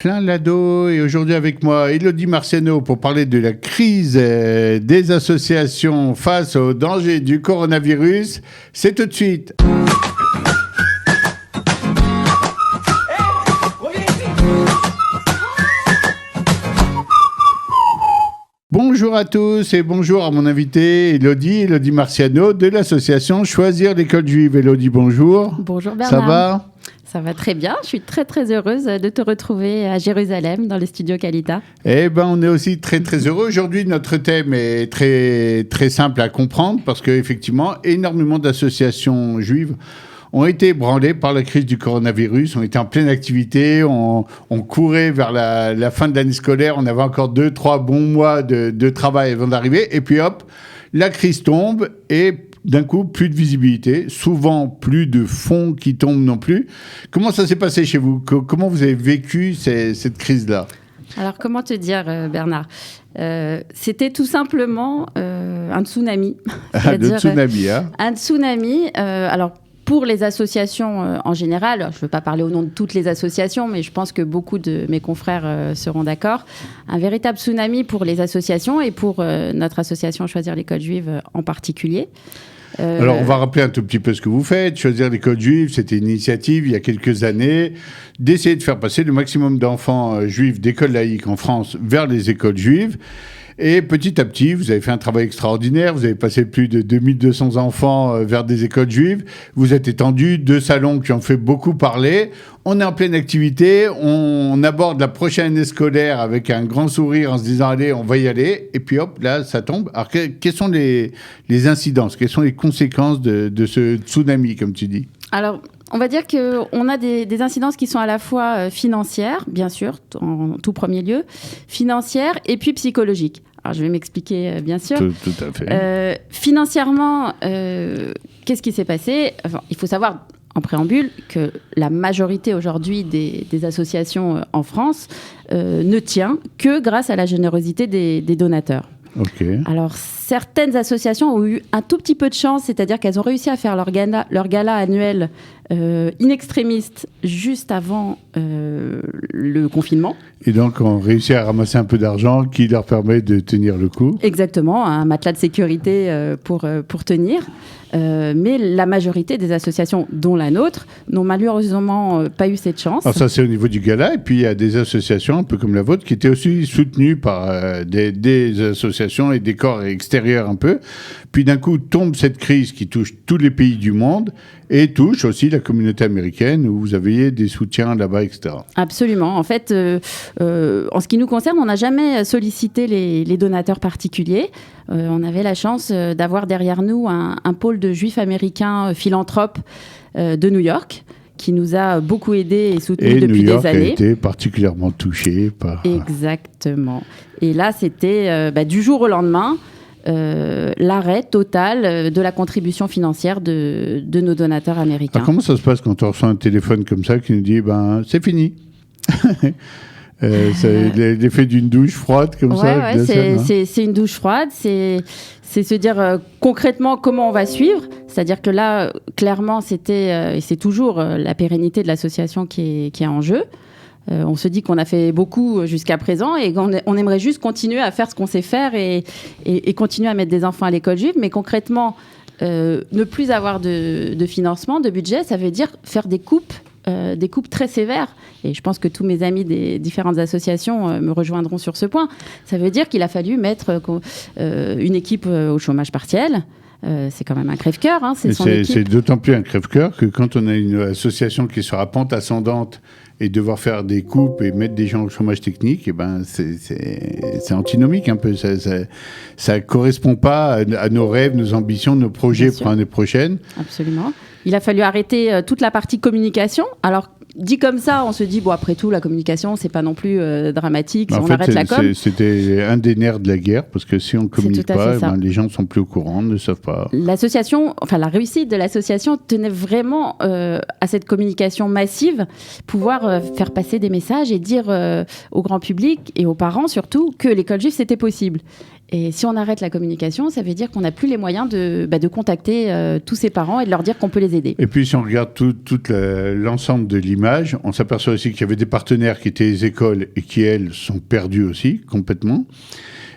Plein Lado et aujourd'hui avec moi Élodie Marciano pour parler de la crise des associations face au danger du coronavirus. C'est tout de suite. Bonjour à tous et bonjour à mon invité Élodie Marciano de l'association Choisir l'école juive. Élodie, bonjour. Bonjour Bernard. Ça va ? Ça va très bien. Je suis très très heureuse de te retrouver à Jérusalem dans le studio Kalita. Eh ben, on est aussi très très heureux. Aujourd'hui, notre thème est très très simple à comprendre parce qu'effectivement, énormément d'associations juives ont été ébranlées par la crise du coronavirus. On était en pleine activité, on courait vers la fin de l'année scolaire. On avait encore 2-3 bons mois de travail avant d'arriver. Et puis hop, la crise tombe et d'un coup, plus de visibilité, souvent plus de fonds qui tombent non plus. Comment ça s'est passé chez vous ? Comment vous avez vécu cette crise-là ? Alors, comment te dire, Bernard ? C'était tout simplement un tsunami. Le tsunami, hein ? Un tsunami. Alors, pour les associations en général, je ne veux pas parler au nom de toutes les associations, mais je pense que beaucoup de mes confrères seront d'accord. Un véritable tsunami pour les associations et pour notre association Choisir l'école juive en particulier. Alors, on va rappeler un tout petit peu ce que vous faites. Choisir l'école juive, c'était une initiative il y a quelques années d'essayer de faire passer le maximum d'enfants juifs d'écoles laïques en France vers les écoles juives. Et petit à petit, vous avez fait un travail extraordinaire. Vous avez passé plus de 2200 enfants vers des écoles juives. Vous êtes étendu, 2 salons qui ont fait beaucoup parler. On est en pleine activité. On aborde la prochaine année scolaire avec un grand sourire en se disant « Allez, on va y aller ». Et puis hop, là, ça tombe. Alors, quelles sont les incidences ? Quelles sont les conséquences de ce tsunami, comme tu dis ? Alors, on va dire qu'on a des incidences qui sont à la fois financières, bien sûr, en tout premier lieu, financières et puis psychologiques. Alors, je vais m'expliquer, bien sûr. Tout à fait. Financièrement, qu'est-ce qui s'est passé ? Enfin, il faut savoir, en préambule, que la majorité aujourd'hui des associations en France ne tient que grâce à la générosité des donateurs. Okay. Alors, certaines associations ont eu un tout petit peu de chance, c'est-à-dire qu'elles ont réussi à faire leur gala annuel in extremis juste avant le confinement. Et donc, on réussit à ramasser un peu d'argent qui leur permet de tenir le coup. Exactement, un matelas de sécurité pour tenir. Mais la majorité des associations, dont la nôtre, n'ont malheureusement pas eu cette chance. Alors ça, c'est au niveau du gala. Et puis, il y a des associations, un peu comme la vôtre, qui étaient aussi soutenues par des associations et des corps extérieurs un peu. Puis d'un coup, tombe cette crise qui touche tous les pays du monde et touche aussi la communauté américaine où vous aviez des soutiens là-bas, etc. Absolument. En fait, en ce qui nous concerne, on n'a jamais sollicité les donateurs particuliers. On avait la chance d'avoir derrière nous un pôle de juifs américains philanthropes de New York qui nous a beaucoup aidés et soutenus depuis des années. Et New York a été particulièrement touché par... Exactement. Et là, c'était du jour au lendemain l'arrêt total de la contribution financière de nos donateurs américains. Alors, comment ça se passe quand on reçoit un téléphone comme ça qui nous dit c'est fini c'est l'effet d'une douche froide comme ça. C'est une douche froide. C'est se dire concrètement comment on va suivre. C'est-à-dire que là, clairement, c'était et c'est toujours la pérennité de l'association qui est en jeu. On se dit qu'on a fait beaucoup jusqu'à présent et qu'on aimerait juste continuer à faire ce qu'on sait faire et continuer à mettre des enfants à l'école juive. Mais concrètement, ne plus avoir de financement, de budget, ça veut dire faire des coupes très sévères. Et je pense que tous mes amis des différentes associations me rejoindront sur ce point. Ça veut dire qu'il a fallu mettre une équipe au chômage partiel. C'est quand même un crève-cœur. Hein, c'est d'autant plus un crève-cœur que quand on a une association qui est sur la pente ascendante et devoir faire des coupes et mettre des gens au chômage technique, c'est antinomique un peu. Ça correspond pas à nos rêves, nos ambitions, nos projets pour l'année prochaine. Absolument. Il a fallu arrêter toute la partie communication. Alors, dit comme ça, on se dit, après tout, la communication, c'est pas non plus dramatique si on arrête la com. C'était un des nerfs de la guerre, parce que si on ne communique pas, les gens ne sont plus au courant, ne savent pas. La réussite de l'association tenait vraiment à cette communication massive, pouvoir faire passer des messages et dire au grand public et aux parents surtout que l'école juive, c'était possible. Et si on arrête la communication, ça veut dire qu'on n'a plus les moyens de contacter tous ces parents et de leur dire qu'on peut les aider. Et puis, si on regarde tout l'ensemble de l'image, on s'aperçoit aussi qu'il y avait des partenaires qui étaient les écoles et qui, elles, sont perdus aussi, complètement.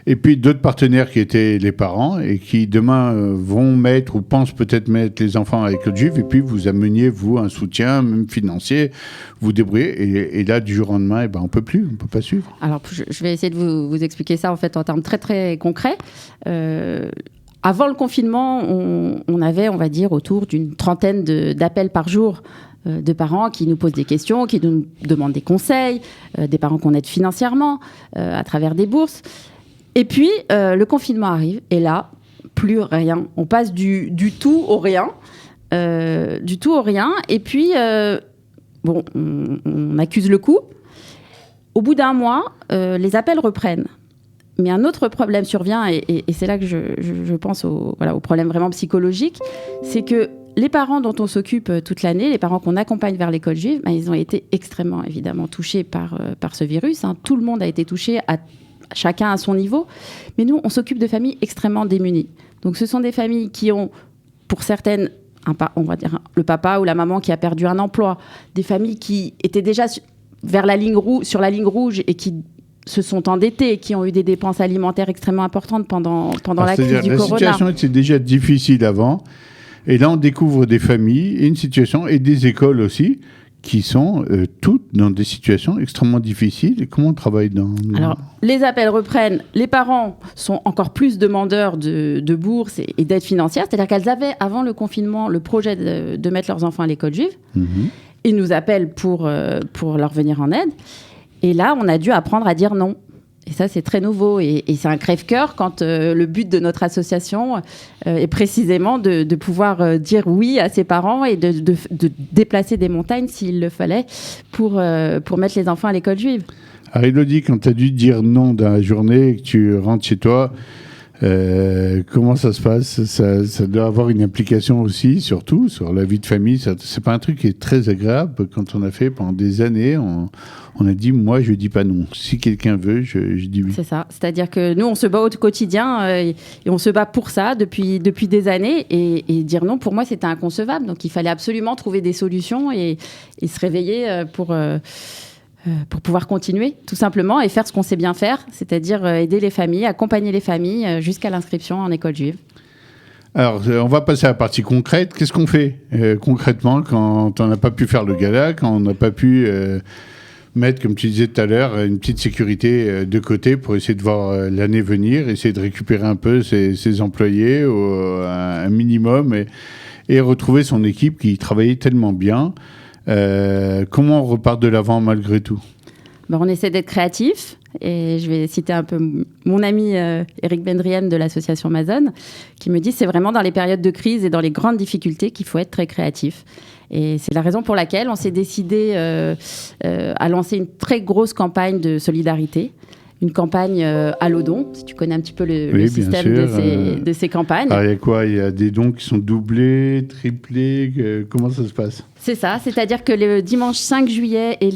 Et puis, d'autres partenaires qui étaient les parents et qui, demain, vont mettre ou pensent peut-être mettre les enfants à l'école juive. Et puis, vous ameniez, vous, un soutien, même financier, vous débrouillez. Et là, du jour au lendemain, on ne peut plus, on ne peut pas suivre. Alors, je vais essayer de vous expliquer ça, en fait, en termes très, très concrets. Avant le confinement, on avait, on va dire, autour d'une trentaine d'appels par jour de parents qui nous posent des questions, qui nous demandent des conseils, des parents qu'on aide financièrement à travers des bourses. Et puis, le confinement arrive, et là, plus rien. On passe du tout au rien. Du tout au rien. Et puis, on accuse le coup. Au bout d'un mois, les appels reprennent. Mais un autre problème survient, et c'est là que je pense au problème vraiment psychologique, c'est que les parents dont on s'occupe toute l'année, les parents qu'on accompagne vers l'école juive, ils ont été extrêmement, évidemment, touchés par ce virus. Tout le monde a été touché, chacun à son niveau. Mais nous, on s'occupe de familles extrêmement démunies. Donc, ce sont des familles qui ont, pour certaines, on va dire le papa ou la maman qui a perdu un emploi, des familles qui étaient déjà sur la ligne rouge et qui se sont endettées, qui ont eu des dépenses alimentaires extrêmement importantes pendant la crise du corona. La situation était déjà difficile avant. Et là, on découvre des familles et une situation, et des écoles aussi, qui sont toutes dans des situations extrêmement difficiles. Et comment on travaille Alors, les appels reprennent. Les parents sont encore plus demandeurs de bourses et d'aide financière. C'est-à-dire qu'elles avaient, avant le confinement, le projet de mettre leurs enfants à l'école juive. Ils nous appellent pour leur venir en aide. Et là, on a dû apprendre à dire non. Et ça, c'est très nouveau. Et c'est un crève-cœur quand le but de notre association est précisément de pouvoir dire oui à ses parents et de déplacer des montagnes, s'il le fallait, pour mettre les enfants à l'école juive. Alors, Élodie, quand tu as dû dire non dans la journée et que tu rentres chez toi, comment ça se passe ? Ça doit avoir une implication aussi, surtout, sur la vie de famille. C'est pas un truc qui est très agréable. Quand on a fait pendant des années, on a dit, moi, je dis pas non. Si quelqu'un veut, je dis oui. C'est ça. C'est-à-dire que nous, on se bat au quotidien et on se bat pour ça depuis des années. Et dire non, pour moi, c'était inconcevable. Donc, il fallait absolument trouver des solutions et se réveiller pour pouvoir continuer, tout simplement, et faire ce qu'on sait bien faire, c'est-à-dire aider les familles, accompagner les familles jusqu'à l'inscription en école juive. Alors, on va passer à la partie concrète. Qu'est-ce qu'on fait concrètement quand on n'a pas pu faire le gala, quand on n'a pas pu mettre, comme tu disais tout à l'heure, une petite sécurité de côté pour essayer de voir l'année venir, essayer de récupérer un peu ses employés un minimum et retrouver son équipe qui travaillait tellement bien. Comment on repart de l'avant malgré tout ? On essaie d'être créatif, et je vais citer un peu mon ami Eric Bendriem de l'association Amazon, qui me dit que c'est vraiment dans les périodes de crise et dans les grandes difficultés qu'il faut être très créatif. Et c'est la raison pour laquelle on s'est décidé à lancer une très grosse campagne de solidarité. Une campagne à l'Odon, si tu connais un petit peu le système de ces campagnes. Alors, il y a quoi ? Il y a des dons qui sont doublés, triplés, comment ça se passe ? C'est ça, c'est-à-dire que le dimanche 5 juillet et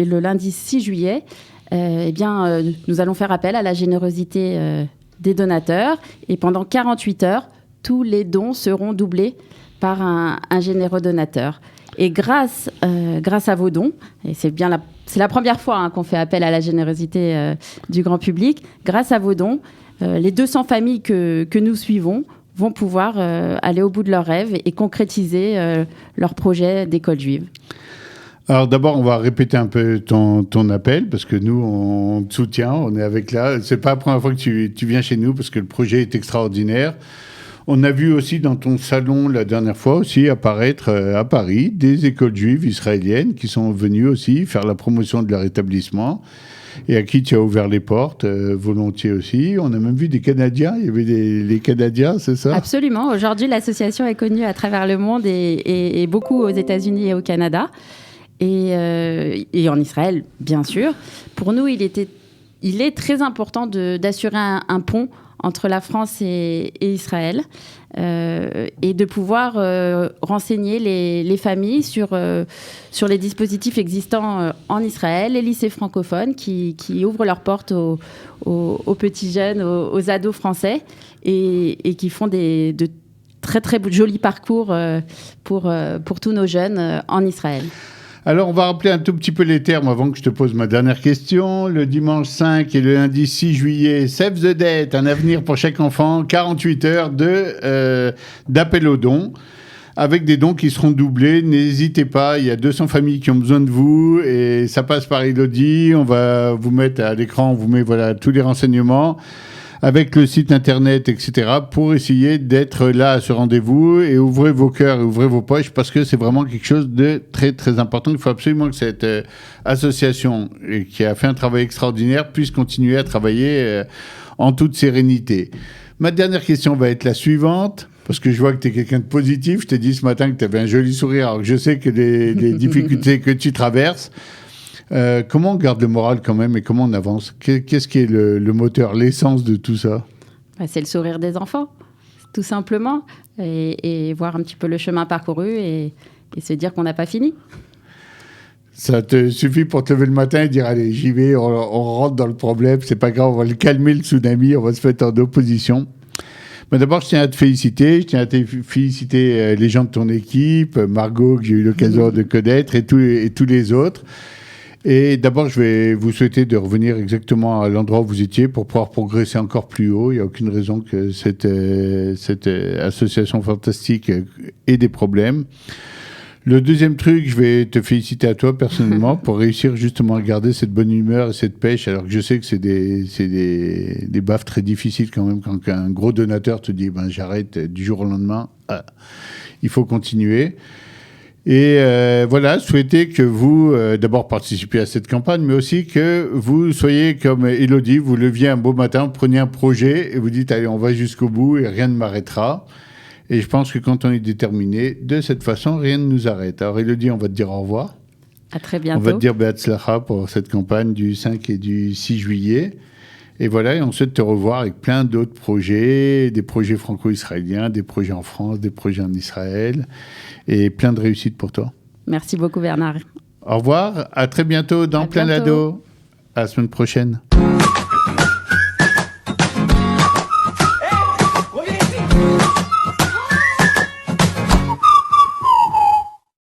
le lundi 6 juillet, nous allons faire appel à la générosité des donateurs. Et pendant 48 heures, tous les dons seront doublés par un généreux donateur. Et grâce à vos dons, et c'est la première fois qu'on fait appel à la générosité du grand public, grâce à vos dons, les 200 familles que nous suivons vont pouvoir aller au bout de leurs rêves et concrétiser leur projet d'école juive. Alors d'abord, on va répéter un peu ton appel, parce que nous, on te soutient, on est avec là. C'est pas la première fois que tu viens chez nous, parce que le projet est extraordinaire. On a vu aussi dans ton salon la dernière fois aussi apparaître à Paris des écoles juives israéliennes qui sont venues aussi faire la promotion de leur établissement et à qui tu as ouvert les portes volontiers aussi. On a même vu des Canadiens, il y avait les Canadiens, c'est ça ? Absolument. Aujourd'hui, l'association est connue à travers le monde et beaucoup aux États-Unis et au Canada et en Israël, bien sûr. Pour nous, il est très important d'assurer un pont entre la France et Israël, et de pouvoir renseigner les familles sur les dispositifs existants en Israël, les lycées francophones qui ouvrent leurs portes aux petits jeunes, aux ados français, et qui font de très très jolis parcours pour tous nos jeunes en Israël. Alors, on va rappeler un tout petit peu les termes avant que je te pose ma dernière question. Le dimanche 5 et le lundi 6 juillet, Save the Date, un avenir pour chaque enfant, 48 heures d'appel aux dons, avec des dons qui seront doublés. N'hésitez pas, il y a 200 familles qui ont besoin de vous, et ça passe par Elodie. On va vous mettre à l'écran, on vous met tous les renseignements, avec le site internet, etc., pour essayer d'être là à ce rendez-vous, et ouvrez vos cœurs et ouvrez vos poches, parce que c'est vraiment quelque chose de très, très important. Il faut absolument que cette association, qui a fait un travail extraordinaire, puisse continuer à travailler en toute sérénité. Ma dernière question va être la suivante, parce que je vois que tu es quelqu'un de positif. Je t'ai dit ce matin que tu avais un joli sourire, alors que je sais que les difficultés que tu traverses. Comment on garde le moral quand même, et comment on avance? Qu'est-ce qui est le moteur, l'essence de tout ça? C'est le sourire des enfants, tout simplement, et voir un petit peu le chemin parcouru et se dire qu'on n'a pas fini. Ça te suffit pour te lever le matin et dire allez, j'y vais, on rentre dans le problème, c'est pas grave, on va le calmer, le tsunami, on va se mettre en opposition. Mais d'abord, je tiens à te féliciter. Je tiens à te féliciter les gens de ton équipe, Margot, que j'ai eu l'occasion de connaître, et tous les autres. Et d'abord, je vais vous souhaiter de revenir exactement à l'endroit où vous étiez pour pouvoir progresser encore plus haut. Il n'y a aucune raison que cette association fantastique ait des problèmes. Le deuxième truc, je vais te féliciter à toi personnellement pour réussir justement à garder cette bonne humeur et cette pêche, alors que je sais que c'est des baffes très difficiles quand même quand un gros donateur te dit j'arrête du jour au lendemain. Il faut continuer. Et voilà, souhaiter que vous, d'abord, participiez à cette campagne, mais aussi que vous soyez comme Elodie, vous leviez un beau matin, preniez un projet et vous dites, allez, on va jusqu'au bout et rien ne m'arrêtera. Et je pense que quand on est déterminé, de cette façon, rien ne nous arrête. Alors Elodie, on va te dire au revoir. À très bientôt. On va te dire Be'atzlacha pour cette campagne du 5 et du 6 juillet. Et voilà, et on souhaite te revoir avec plein d'autres projets, des projets franco-israéliens, des projets en France, des projets en Israël, et plein de réussites pour toi. Merci beaucoup Bernard. Au revoir, à très bientôt dans Plein Lado. À la semaine prochaine.